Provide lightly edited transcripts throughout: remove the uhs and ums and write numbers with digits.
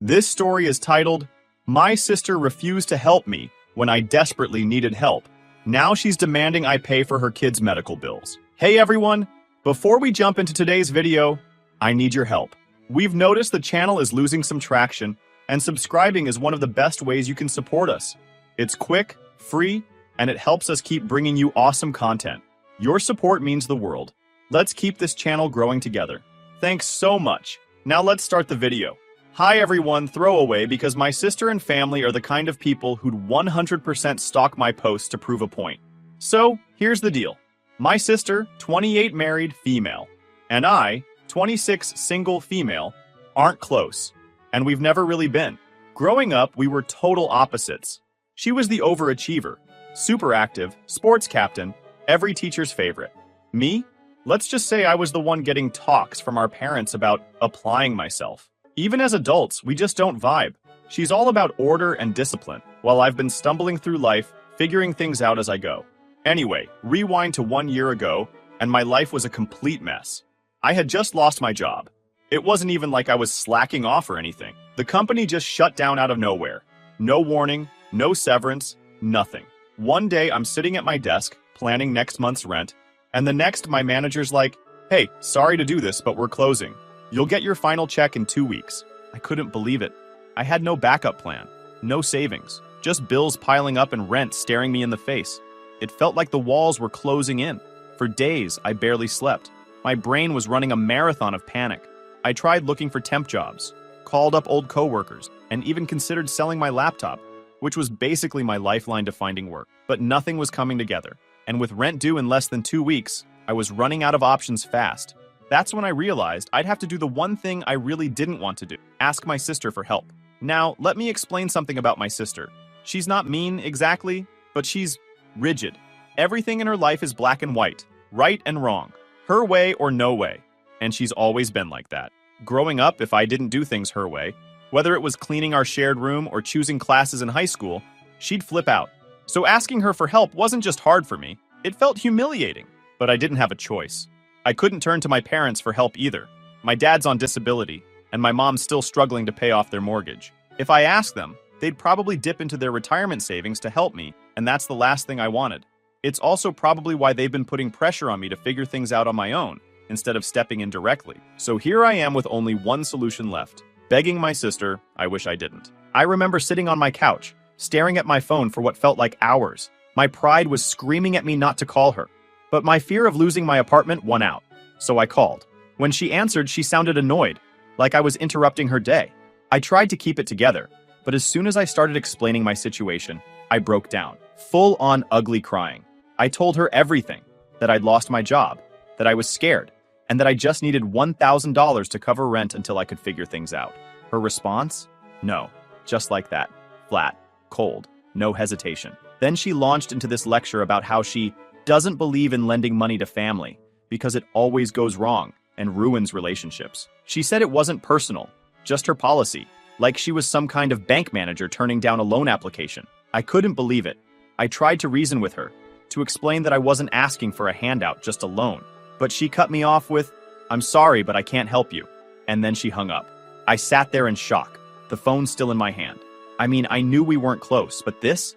This story is titled, My Sister Refused to Help Me When I Desperately Needed Help. Now she's demanding I pay for her kids' medical bills. Hey everyone, before we jump into today's video, I need your help. We've noticed the channel is losing some traction, and subscribing is one of the best ways you can support us. It's quick, free, and it helps us keep bringing you awesome content. Your support means the world. Let's keep this channel growing together. Thanks so much. Now let's start the video. Hi everyone, throwaway because my sister and family are the kind of people who'd 100% stalk my posts to prove a point. So, here's the deal. My sister, 28 married female, and I, 26 single female, aren't close, and we've never really been. Growing up, we were total opposites. She was the overachiever, super active, sports captain, every teacher's favorite. Me? Let's just say I was the one getting talks from our parents about applying myself. Even as adults, we just don't vibe. She's all about order and discipline, while I've been stumbling through life, figuring things out as I go. Anyway, rewind to 1 year ago, and my life was a complete mess. I had just lost my job. It wasn't even like I was slacking off or anything. The company just shut down out of nowhere. No warning, no severance, nothing. One day, I'm sitting at my desk, planning next month's rent, and the next, my manager's like, hey, sorry to do this, but we're closing. You'll get your final check in 2 weeks. I couldn't believe it. I had no backup plan, no savings, just bills piling up and rent staring me in the face. It felt like the walls were closing in. For days, I barely slept. My brain was running a marathon of panic. I tried looking for temp jobs, called up old coworkers, and even considered selling my laptop, which was basically my lifeline to finding work. But nothing was coming together. And with rent due in less than 2 weeks, I was running out of options fast. That's when I realized I'd have to do the one thing I really didn't want to do, ask my sister for help. Now, let me explain something about my sister. She's not mean exactly, but she's rigid. Everything in her life is black and white, right and wrong, her way or no way. And she's always been like that. Growing up, if I didn't do things her way, whether it was cleaning our shared room or choosing classes in high school, she'd flip out. So asking her for help wasn't just hard for me, it felt humiliating. But I didn't have a choice. I couldn't turn to my parents for help either. My dad's on disability, and my mom's still struggling to pay off their mortgage. If I asked them, they'd probably dip into their retirement savings to help me, and that's the last thing I wanted. It's also probably why they've been putting pressure on me to figure things out on my own, instead of stepping in directly. So here I am with only one solution left, begging my sister, I wish I didn't. I remember sitting on my couch, staring at my phone for what felt like hours. My pride was screaming at me not to call her. But my fear of losing my apartment won out, so I called. When she answered, she sounded annoyed, like I was interrupting her day. I tried to keep it together, but as soon as I started explaining my situation, I broke down, full-on ugly crying. I told her everything, that I'd lost my job, that I was scared, and that I just needed $1,000 to cover rent until I could figure things out. Her response? No, just like that, flat, cold, no hesitation. Then she launched into this lecture about how she doesn't believe in lending money to family because it always goes wrong and ruins relationships. She said it wasn't personal, just her policy, like she was some kind of bank manager turning down a loan application. I couldn't believe it. I tried to reason with her, to explain that I wasn't asking for a handout, just a loan. But she cut me off with, I'm sorry, but I can't help you. And then she hung up. I sat there in shock, the phone still in my hand. I mean, I knew we weren't close, but this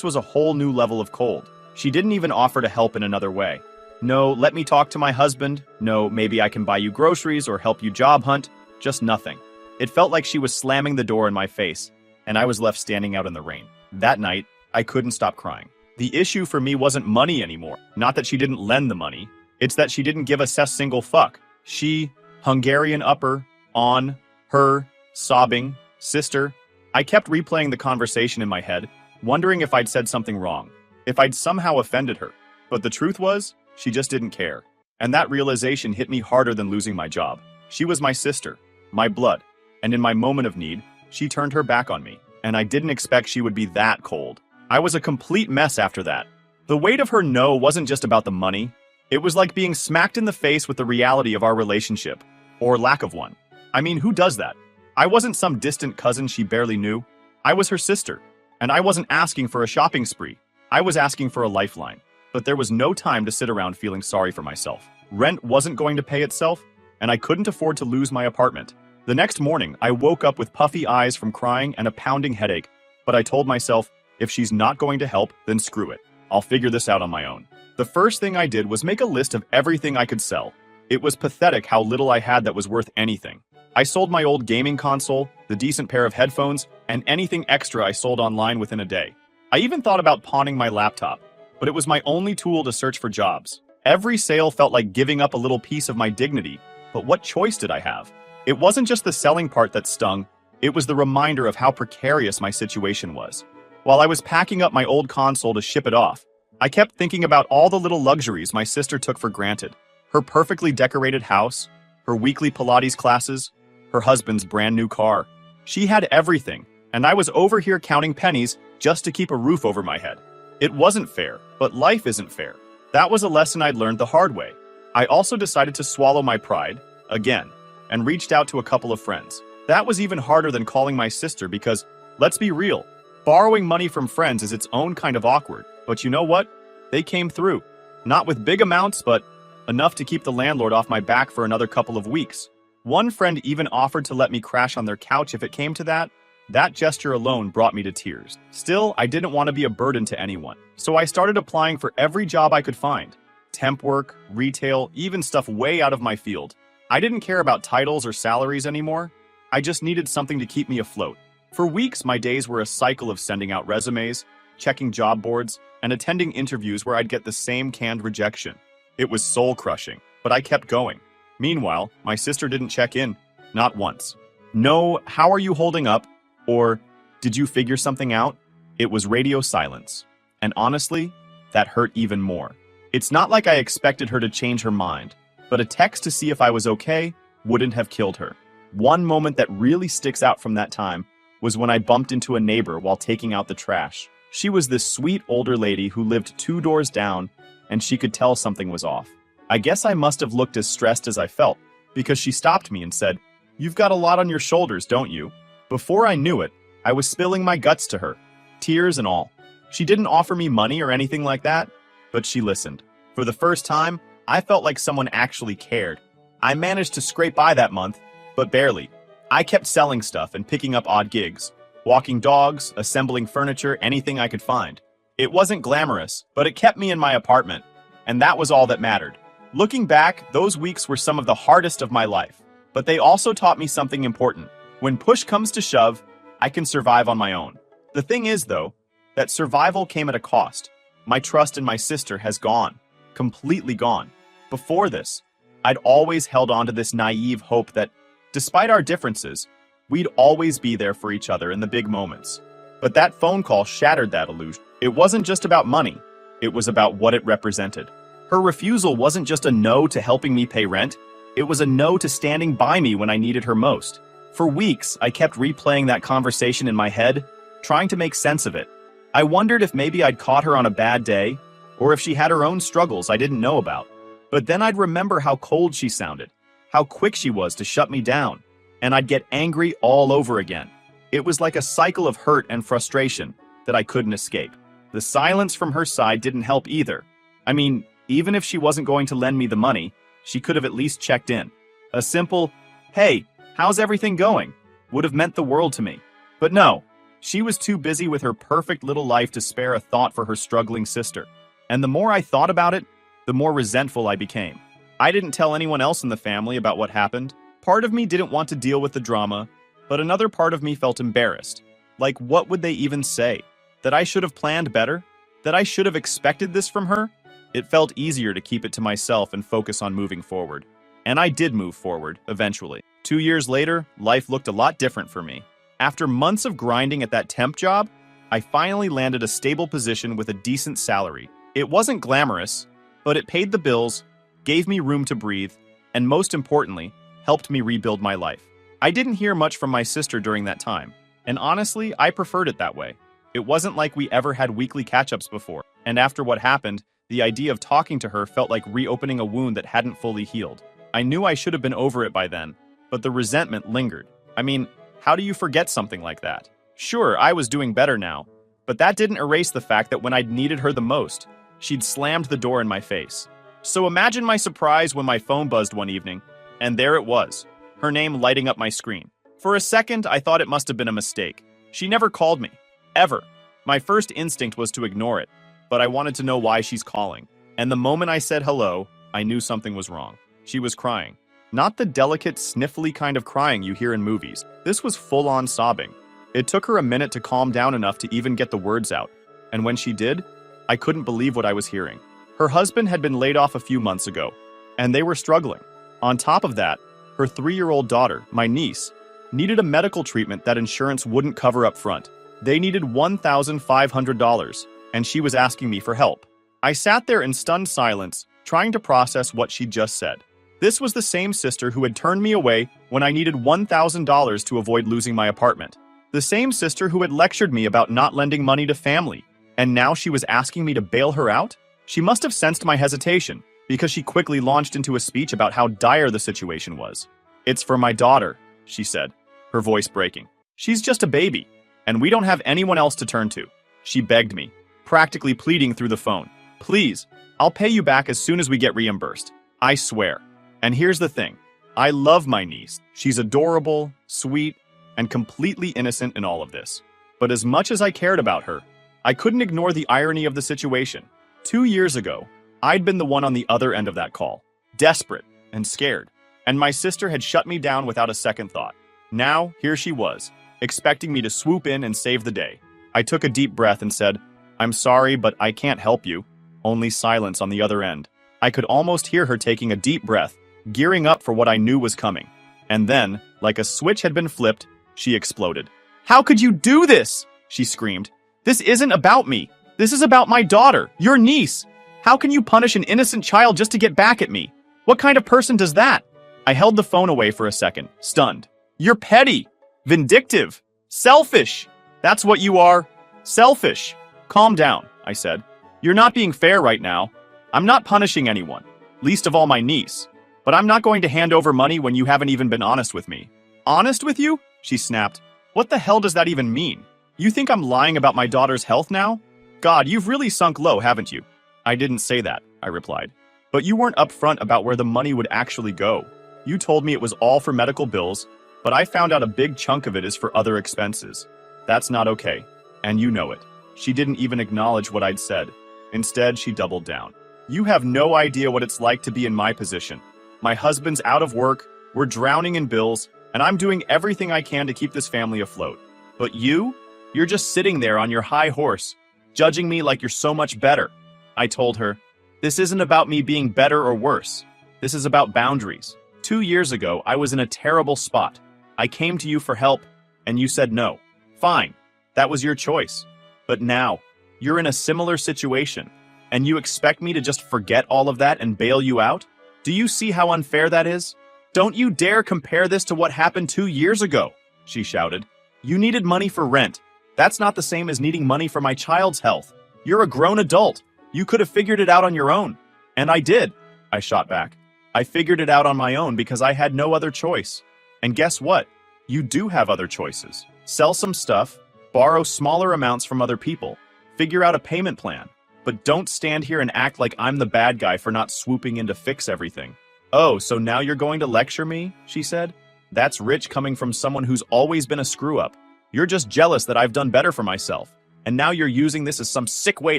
was a whole new level of cold. She didn't even offer to help in another way. No, let me talk to my husband. No, maybe I can buy you groceries or help you job hunt. Just nothing. It felt like she was slamming the door in my face, and I was left standing out in the rain. That night, I couldn't stop crying. The issue for me wasn't money anymore. Not that she didn't lend the money. It's that she didn't give a single fuck. She, Hungarian upper, on, her, sobbing, sister. I kept replaying the conversation in my head, wondering if I'd said something wrong, if I'd somehow offended her. But the truth was, she just didn't care. And that realization hit me harder than losing my job. She was my sister, my blood, and in my moment of need, she turned her back on me. And I didn't expect she would be that cold. I was a complete mess after that. The weight of her no wasn't just about the money. It was like being smacked in the face with the reality of our relationship, or lack of one. I mean, who does that? I wasn't some distant cousin she barely knew. I was her sister, and I wasn't asking for a shopping spree. I was asking for a lifeline. But there was no time to sit around feeling sorry for myself. Rent wasn't going to pay itself, and I couldn't afford to lose my apartment. The next morning, I woke up with puffy eyes from crying and a pounding headache, but I told myself, if she's not going to help, then screw it. I'll figure this out on my own. The first thing I did was make a list of everything I could sell. It was pathetic how little I had that was worth anything. I sold my old gaming console, the decent pair of headphones, and anything extra I sold online within a day. I even thought about pawning my laptop, but it was my only tool to search for jobs. Every sale felt like giving up a little piece of my dignity, but what choice did I have? It wasn't just the selling part that stung, it was the reminder of how precarious my situation was. While I was packing up my old console to ship it off, I kept thinking about all the little luxuries my sister took for granted. Her perfectly decorated house, her weekly Pilates classes, her husband's brand new car. She had everything, and I was over here counting pennies just to keep a roof over my head. It wasn't fair, but life isn't fair. That was a lesson I'd learned the hard way. I also decided to swallow my pride, again, and reached out to a couple of friends. That was even harder than calling my sister because, let's be real, borrowing money from friends is its own kind of awkward. But you know what? They came through. Not with big amounts, but enough to keep the landlord off my back for another couple of weeks. One friend even offered to let me crash on their couch if it came to that. That gesture alone brought me to tears. Still, I didn't want to be a burden to anyone, so I started applying for every job I could find. Temp work, retail, even stuff way out of my field. I didn't care about titles or salaries anymore. I just needed something to keep me afloat. For weeks, my days were a cycle of sending out resumes, checking job boards, and attending interviews where I'd get the same canned rejection. It was soul-crushing, but I kept going. Meanwhile, my sister didn't check in, not once. No, how are you holding up? Or, did you figure something out? It was radio silence. And honestly, that hurt even more. It's not like I expected her to change her mind, but a text to see if I was okay wouldn't have killed her. One moment that really sticks out from that time was when I bumped into a neighbor while taking out the trash. She was this sweet older lady who lived 2 doors down, and she could tell something was off. I guess I must have looked as stressed as I felt, because she stopped me and said, "You've got a lot on your shoulders, don't you?" Before I knew it, I was spilling my guts to her, tears and all. She didn't offer me money or anything like that, but she listened. For the first time, I felt like someone actually cared. I managed to scrape by that month, but barely. I kept selling stuff and picking up odd gigs, walking dogs, assembling furniture, anything I could find. It wasn't glamorous, but it kept me in my apartment, and that was all that mattered. Looking back, those weeks were some of the hardest of my life, but they also taught me something important. When push comes to shove, I can survive on my own. The thing is, though, that survival came at a cost. My trust in my sister has gone, completely gone. Before this, I'd always held on to this naive hope that, despite our differences, we'd always be there for each other in the big moments. But that phone call shattered that illusion. It wasn't just about money, it was about what it represented. Her refusal wasn't just a no to helping me pay rent, it was a no to standing by me when I needed her most. For weeks, I kept replaying that conversation in my head, trying to make sense of it. I wondered if maybe I'd caught her on a bad day, or if she had her own struggles I didn't know about. But then I'd remember how cold she sounded, how quick she was to shut me down, and I'd get angry all over again. It was like a cycle of hurt and frustration that I couldn't escape. The silence from her side didn't help either. I mean, even if she wasn't going to lend me the money, she could have at least checked in. A simple, "Hey, how's everything going?" would have meant the world to me. But no, she was too busy with her perfect little life to spare a thought for her struggling sister. And the more I thought about it, the more resentful I became. I didn't tell anyone else in the family about what happened. Part of me didn't want to deal with the drama, but another part of me felt embarrassed. Like, what would they even say? That I should have planned better? That I should have expected this from her? It felt easier to keep it to myself and focus on moving forward. And I did move forward, eventually. 2 years later, life looked a lot different for me. After months of grinding at that temp job, I finally landed a stable position with a decent salary. It wasn't glamorous, but it paid the bills, gave me room to breathe, and most importantly, helped me rebuild my life. I didn't hear much from my sister during that time, and honestly, I preferred it that way. It wasn't like we ever had weekly catch-ups before, and after what happened, the idea of talking to her felt like reopening a wound that hadn't fully healed. I knew I should have been over it by then, but the resentment lingered. I mean, how do you forget something like that? Sure, I was doing better now, but that didn't erase the fact that when I'd needed her the most, she'd slammed the door in my face. So imagine my surprise when my phone buzzed one evening, and there it was, her name lighting up my screen. For a second, I thought it must have been a mistake. She never called me. Ever. My first instinct was to ignore it, but I wanted to know why she's calling. And the moment I said hello, I knew something was wrong. She was crying. Not the delicate, sniffly kind of crying you hear in movies. This was full-on sobbing. It took her a minute to calm down enough to even get the words out. And when she did, I couldn't believe what I was hearing. Her husband had been laid off a few months ago, and they were struggling. On top of that, her 3-year-old daughter, my niece, needed a medical treatment that insurance wouldn't cover up front. They needed $1,500, and she was asking me for help. I sat there in stunned silence, trying to process what she'd just said. This was the same sister who had turned me away when I needed $1,000 to avoid losing my apartment. The same sister who had lectured me about not lending money to family, and now she was asking me to bail her out? She must have sensed my hesitation, because she quickly launched into a speech about how dire the situation was. "It's for my daughter," she said, her voice breaking. "She's just a baby, and we don't have anyone else to turn to." She begged me, practically pleading through the phone. "Please, I'll pay you back as soon as we get reimbursed. I swear." And here's the thing. I love my niece. She's adorable, sweet, and completely innocent in all of this. But as much as I cared about her, I couldn't ignore the irony of the situation. 2 years ago, I'd been the one on the other end of that call, desperate and scared, and my sister had shut me down without a second thought. Now, here she was, expecting me to swoop in and save the day. I took a deep breath and said, "I'm sorry, but I can't help you." Only silence on the other end. I could almost hear her taking a deep breath, gearing up for what I knew was coming. And then, like a switch had been flipped, she exploded. "How could you do this?" she screamed. "This isn't about me. This is about my daughter, your niece. How can you punish an innocent child just to get back at me? What kind of person does that?" I held the phone away for a second, stunned. "You're petty, vindictive, selfish. That's what you are. Selfish." "Calm down," I said. "You're not being fair right now. I'm not punishing anyone, least of all my niece. But I'm not going to hand over money when you haven't even been honest with me." "Honest with you?" she snapped. "What the hell does that even mean? You think I'm lying about my daughter's health now? God, you've really sunk low, haven't you?" "I didn't say that," I replied. "But you weren't upfront about where the money would actually go. You told me it was all for medical bills, but I found out a big chunk of it is for other expenses. That's not okay, and you know it." She didn't even acknowledge what I'd said. Instead, she doubled down. "You have no idea what it's like to be in my position. My husband's out of work, we're drowning in bills, and I'm doing everything I can to keep this family afloat. But you're just sitting there on your high horse, judging me like you're so much better." I told her, "This isn't about me being better or worse. This is about boundaries. 2 years ago, I was in a terrible spot. I came to you for help, and you said no. Fine, that was your choice. But now, you're in a similar situation, and you expect me to just forget all of that and bail you out? Do you see how unfair that is? Don't you dare compare this to what happened 2 years ago," she shouted. "You needed money for rent. That's not the same as needing money for my child's health. You're a grown adult. You could have figured it out on your own." "And I did," I shot back. "I figured it out on my own because I had no other choice. And guess what? You do have other choices. Sell some stuff, borrow smaller amounts from other people, figure out a payment plan. But don't stand here and act like I'm the bad guy for not swooping in to fix everything." "Oh, so now you're going to lecture me?" she said. "That's rich coming from someone who's always been a screw-up. You're just jealous that I've done better for myself, and now you're using this as some sick way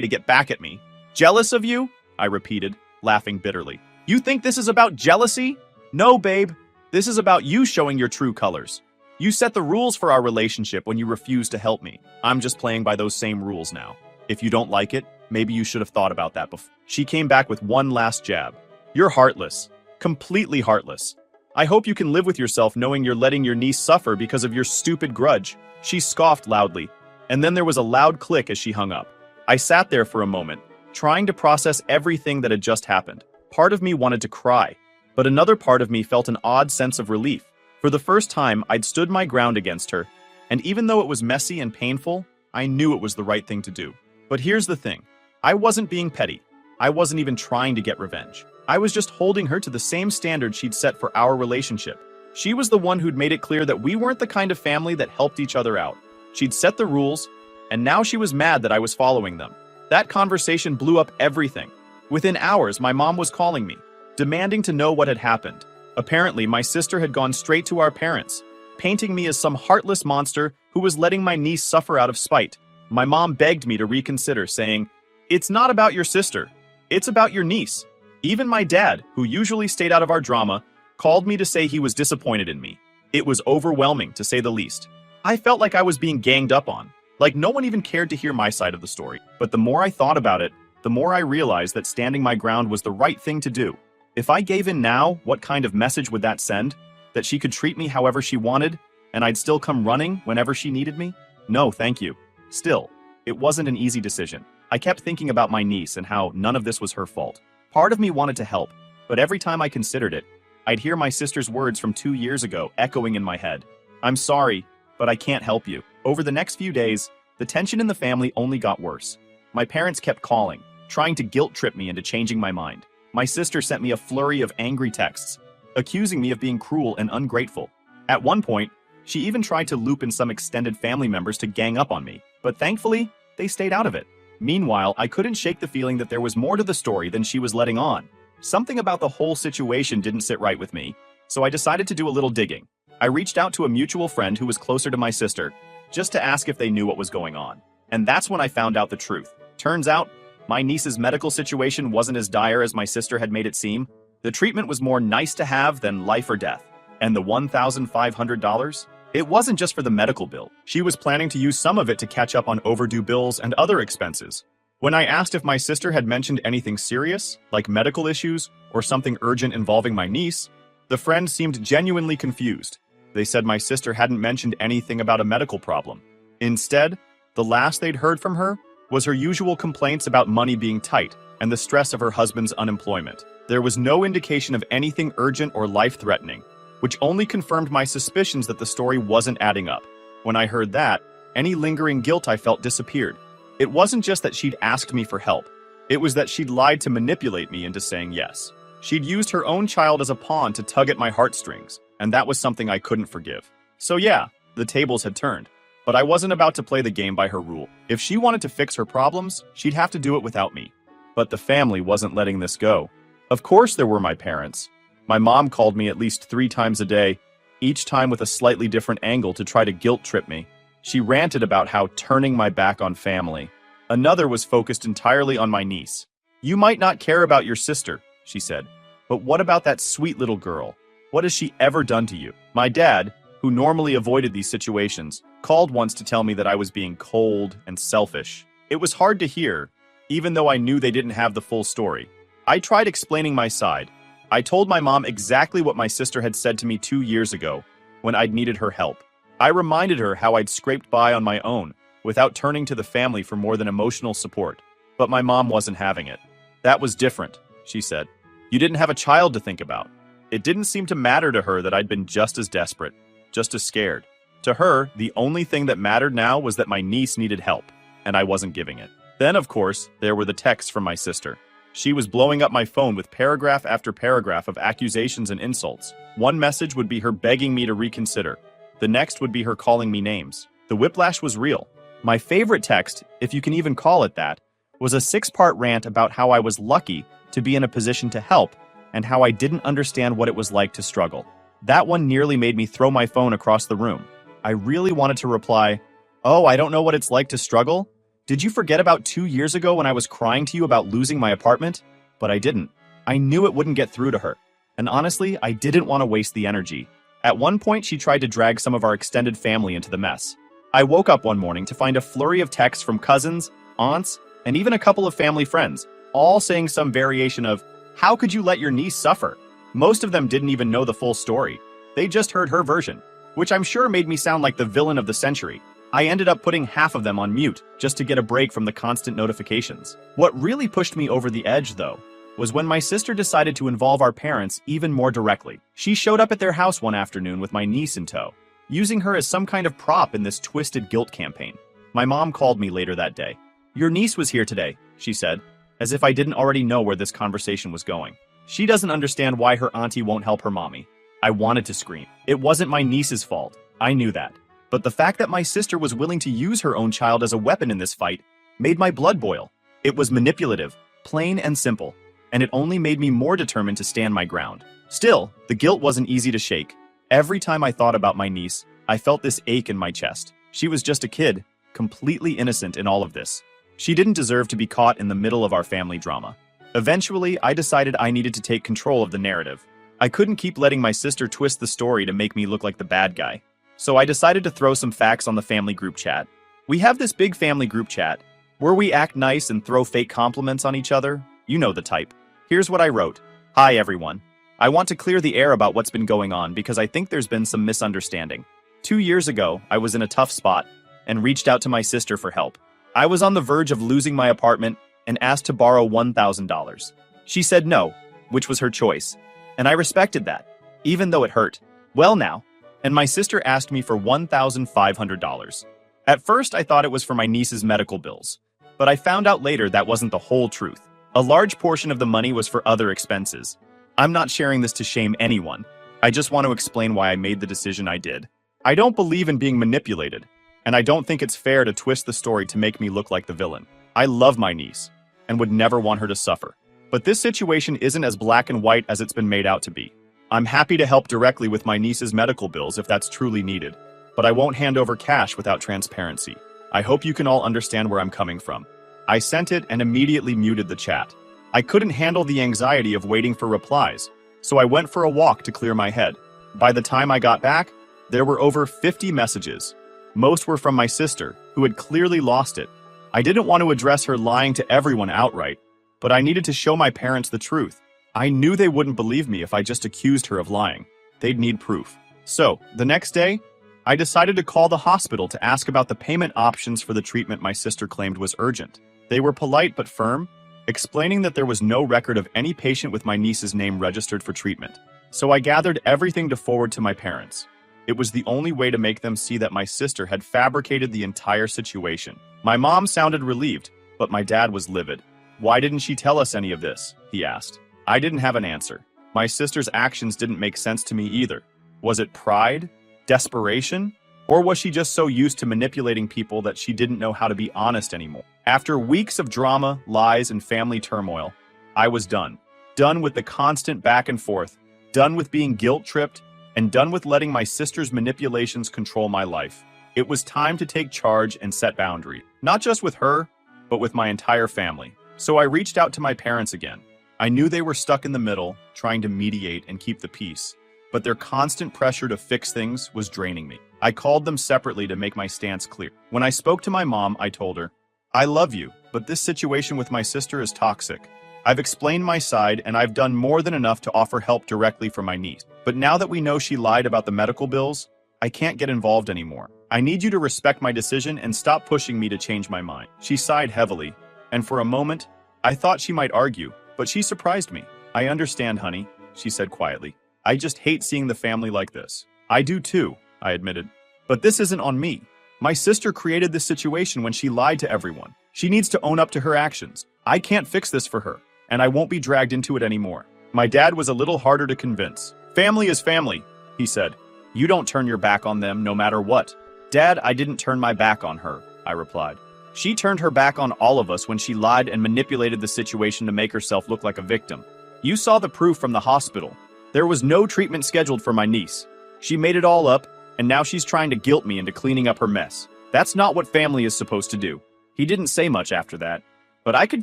to get back at me." "Jealous of you?" I repeated, laughing bitterly. "You think this is about jealousy? No, babe. This is about you showing your true colors. You set the rules for our relationship when you refused to help me. I'm just playing by those same rules now. If you don't like it, maybe you should have thought about that before." She came back with one last jab. "You're heartless. Completely heartless. I hope you can live with yourself knowing you're letting your niece suffer because of your stupid grudge." She scoffed loudly, and then there was a loud click as she hung up. I sat there for a moment, trying to process everything that had just happened. Part of me wanted to cry, but another part of me felt an odd sense of relief. For the first time, I'd stood my ground against her, and even though it was messy and painful, I knew it was the right thing to do. But here's the thing. I wasn't being petty. I wasn't even trying to get revenge. I was just holding her to the same standard she'd set for our relationship. She was the one who'd made it clear that we weren't the kind of family that helped each other out. She'd set the rules, and now she was mad that I was following them. That conversation blew up everything. Within hours, my mom was calling me, demanding to know what had happened. Apparently, my sister had gone straight to our parents, painting me as some heartless monster who was letting my niece suffer out of spite. My mom begged me to reconsider, saying, "It's not about your sister. It's about your niece." Even my dad, who usually stayed out of our drama, called me to say he was disappointed in me. It was overwhelming, to say the least. I felt like I was being ganged up on, like no one even cared to hear my side of the story. But the more I thought about it, the more I realized that standing my ground was the right thing to do. If I gave in now, what kind of message would that send? That she could treat me however she wanted, and I'd still come running whenever she needed me? No, thank you. Still, it wasn't an easy decision. I kept thinking about my niece and how none of this was her fault. Part of me wanted to help, but every time I considered it, I'd hear my sister's words from 2 years ago echoing in my head. "I'm sorry, but I can't help you." Over the next few days, the tension in the family only got worse. My parents kept calling, trying to guilt-trip me into changing my mind. My sister sent me a flurry of angry texts, accusing me of being cruel and ungrateful. At one point, she even tried to loop in some extended family members to gang up on me, but thankfully, they stayed out of it. Meanwhile, I couldn't shake the feeling that there was more to the story than she was letting on. Something about the whole situation didn't sit right with me, so I decided to do a little digging. I reached out to a mutual friend who was closer to my sister, just to ask if they knew what was going on. And that's when I found out the truth. Turns out, my niece's medical situation wasn't as dire as my sister had made it seem. The treatment was more nice to have than life or death. And the $1,500? It wasn't just for the medical bill. She was planning to use some of it to catch up on overdue bills and other expenses. When I asked if my sister had mentioned anything serious, like medical issues or something urgent involving my niece, the friend seemed genuinely confused. They said my sister hadn't mentioned anything about a medical problem. Instead, the last they'd heard from her was her usual complaints about money being tight and the stress of her husband's unemployment. There was no indication of anything urgent or life-threatening, which only confirmed my suspicions that the story wasn't adding up. When I heard that, any lingering guilt I felt disappeared. It wasn't just that she'd asked me for help. It was that she'd lied to manipulate me into saying yes. She'd used her own child as a pawn to tug at my heartstrings, and that was something I couldn't forgive. So yeah, the tables had turned. But I wasn't about to play the game by her rule. If she wanted to fix her problems, she'd have to do it without me. But the family wasn't letting this go. Of course there were my parents. My mom called me at least 3 times a day, each time with a slightly different angle to try to guilt-trip me. She ranted about how turning my back on family. Another was focused entirely on my niece. "You might not care about your sister," she said, "but what about that sweet little girl? What has she ever done to you?" My dad, who normally avoided these situations, called once to tell me that I was being cold and selfish. It was hard to hear, even though I knew they didn't have the full story. I tried explaining my side. I told my mom exactly what my sister had said to me 2 years ago, when I'd needed her help. I reminded her how I'd scraped by on my own, without turning to the family for more than emotional support. But my mom wasn't having it. "That was different," she said. "You didn't have a child to think about." It didn't seem to matter to her that I'd been just as desperate, just as scared. To her, the only thing that mattered now was that my niece needed help, and I wasn't giving it. Then, of course, there were the texts from my sister. She was blowing up my phone with paragraph after paragraph of accusations and insults. One message would be her begging me to reconsider. The next would be her calling me names. The whiplash was real. My favorite text, if you can even call it that, was a 6-part rant about how I was lucky to be in a position to help and how I didn't understand what it was like to struggle. That one nearly made me throw my phone across the room. I really wanted to reply, "Oh, I don't know what it's like to struggle? Did you forget about 2 years ago when I was crying to you about losing my apartment?" But I didn't. I knew it wouldn't get through to her. And honestly, I didn't want to waste the energy. At one point, she tried to drag some of our extended family into the mess. I woke up one morning to find a flurry of texts from cousins, aunts, and even a couple of family friends, all saying some variation of, "How could you let your niece suffer?" Most of them didn't even know the full story. They just heard her version, which I'm sure made me sound like the villain of the century. I ended up putting half of them on mute, just to get a break from the constant notifications. What really pushed me over the edge, though, was when my sister decided to involve our parents even more directly. She showed up at their house one afternoon with my niece in tow, using her as some kind of prop in this twisted guilt campaign. My mom called me later that day. "Your niece was here today," she said, as if I didn't already know where this conversation was going. "She doesn't understand why her auntie won't help her mommy." I wanted to scream. It wasn't my niece's fault. I knew that. But the fact that my sister was willing to use her own child as a weapon in this fight made my blood boil. It was manipulative, plain and simple, and it only made me more determined to stand my ground. Still, the guilt wasn't easy to shake. Every time I thought about my niece, I felt this ache in my chest. She was just a kid, completely innocent in all of this. She didn't deserve to be caught in the middle of our family drama. Eventually, I decided I needed to take control of the narrative. I couldn't keep letting my sister twist the story to make me look like the bad guy. So I decided to throw some facts on the family group chat. We have this big family group chat, where we act nice and throw fake compliments on each other. You know the type. Here's what I wrote. Hi everyone. I want to clear the air about what's been going on because I think there's been some misunderstanding. 2 years ago, I was in a tough spot and reached out to my sister for help. I was on the verge of losing my apartment and asked to borrow $1,000. She said no, which was her choice, and I respected that, even though it hurt. Well now, and my sister asked me for $1,500. At first, I thought it was for my niece's medical bills, but I found out later that wasn't the whole truth. A large portion of the money was for other expenses. I'm not sharing this to shame anyone. I just want to explain why I made the decision I did. I don't believe in being manipulated, and I don't think it's fair to twist the story to make me look like the villain. I love my niece, and would never want her to suffer. But this situation isn't as black and white as it's been made out to be. I'm happy to help directly with my niece's medical bills if that's truly needed, but I won't hand over cash without transparency. I hope you can all understand where I'm coming from. I sent it and immediately muted the chat. I couldn't handle the anxiety of waiting for replies, so I went for a walk to clear my head. By the time I got back, there were over 50 messages. Most were from my sister, who had clearly lost it. I didn't want to address her lying to everyone outright, but I needed to show my parents the truth. I knew they wouldn't believe me if I just accused her of lying. They'd need proof. So, the next day, I decided to call the hospital to ask about the payment options for the treatment my sister claimed was urgent. They were polite but firm, explaining that there was no record of any patient with my niece's name registered for treatment. So I gathered everything to forward to my parents. It was the only way to make them see that my sister had fabricated the entire situation. My mom sounded relieved, but my dad was livid. Why didn't she tell us any of this? He asked. I didn't have an answer. My sister's actions didn't make sense to me either. Was it pride? Desperation? Or was she just so used to manipulating people that she didn't know how to be honest anymore? After weeks of drama, lies, and family turmoil, I was done. Done with the constant back and forth, done with being guilt-tripped, and done with letting my sister's manipulations control my life. It was time to take charge and set boundaries, not just with her, but with my entire family. So I reached out to my parents again. I knew they were stuck in the middle, trying to mediate and keep the peace, but their constant pressure to fix things was draining me. I called them separately to make my stance clear. When I spoke to my mom, I told her, I love you, but this situation with my sister is toxic. I've explained my side and I've done more than enough to offer help directly for my niece. But now that we know she lied about the medical bills, I can't get involved anymore. I need you to respect my decision and stop pushing me to change my mind. She sighed heavily, and for a moment, I thought she might argue, but she surprised me. I understand, honey, she said quietly. I just hate seeing the family like this. I do too, I admitted. But this isn't on me. My sister created this situation when she lied to everyone. She needs to own up to her actions. I can't fix this for her, and I won't be dragged into it anymore. My dad was a little harder to convince. Family is family, he said. You don't turn your back on them no matter what. Dad, I didn't turn my back on her, I replied. She turned her back on all of us when she lied and manipulated the situation to make herself look like a victim. You saw the proof from the hospital. There was no treatment scheduled for my niece. She made it all up, and now she's trying to guilt me into cleaning up her mess. That's not what family is supposed to do. He didn't say much after that, but I could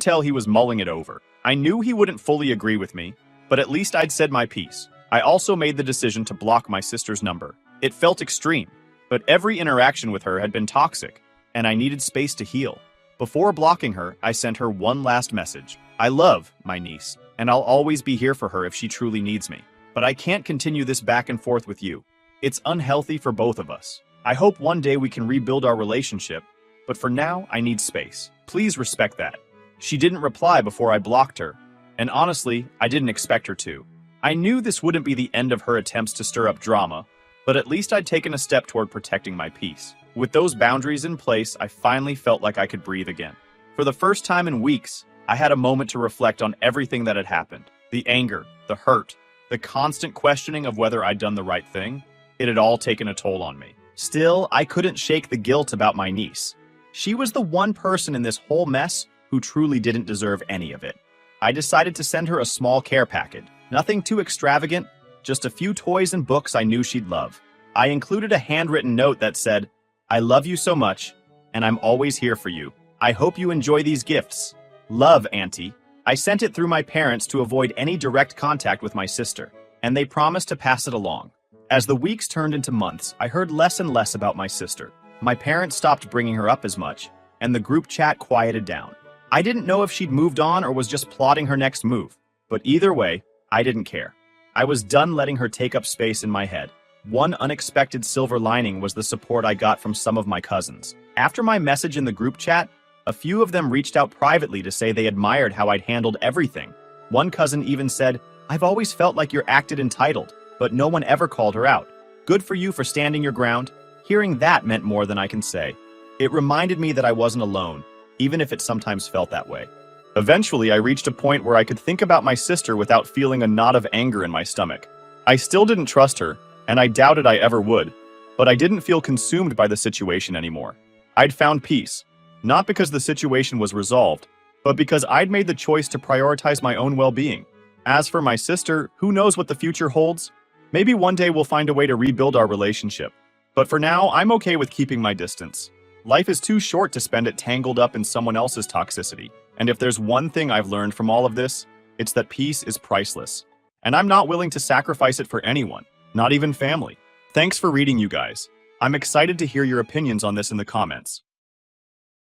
tell he was mulling it over. I knew he wouldn't fully agree with me, but at least I'd said my piece. I also made the decision to block my sister's number. It felt extreme, but every interaction with her had been toxic, and I needed space to heal. Before blocking her, I sent her one last message. I love my niece, and I'll always be here for her if she truly needs me. But I can't continue this back and forth with you. It's unhealthy for both of us. I hope one day we can rebuild our relationship, but for now, I need space. Please respect that. She didn't reply before I blocked her, and honestly, I didn't expect her to. I knew this wouldn't be the end of her attempts to stir up drama, but at least I'd taken a step toward protecting my peace. With those boundaries in place, I finally felt like I could breathe again. For the first time in weeks, I had a moment to reflect on everything that had happened. The anger, the hurt, the constant questioning of whether I'd done the right thing. It had all taken a toll on me. Still, I couldn't shake the guilt about my niece. She was the one person in this whole mess who truly didn't deserve any of it. I decided to send her a small care package, Nothing too extravagant, just a few toys and books I knew she'd love. I included a handwritten note that said, "I love you so much, and I'm always here for you. I hope you enjoy these gifts. Love, Auntie." I sent it through my parents to avoid any direct contact with my sister, and they promised to pass it along. As the weeks turned into months, I heard less and less about my sister. My parents stopped bringing her up as much, and the group chat quieted down. I didn't know if she'd moved on or was just plotting her next move, but either way, I didn't care. I was done letting her take up space in my head. One unexpected silver lining was the support I got from some of my cousins. After my message in the group chat, a few of them reached out privately to say they admired how I'd handled everything. One cousin even said, "I've always felt like you're acted entitled, but no one ever called her out. Good for you for standing your ground." Hearing that meant more than I can say. It reminded me that I wasn't alone, even if it sometimes felt that way. Eventually, I reached a point where I could think about my sister without feeling a knot of anger in my stomach. I still didn't trust her, and I doubted I ever would, but I didn't feel consumed by the situation anymore. I'd found peace. Not because the situation was resolved, but because I'd made the choice to prioritize my own well-being. As for my sister, who knows what the future holds? Maybe one day we'll find a way to rebuild our relationship. But for now, I'm okay with keeping my distance. Life is too short to spend it tangled up in someone else's toxicity. And if there's one thing I've learned from all of this, it's that peace is priceless. And I'm not willing to sacrifice it for anyone, not even family. Thanks for reading, you guys. I'm excited to hear your opinions on this in the comments.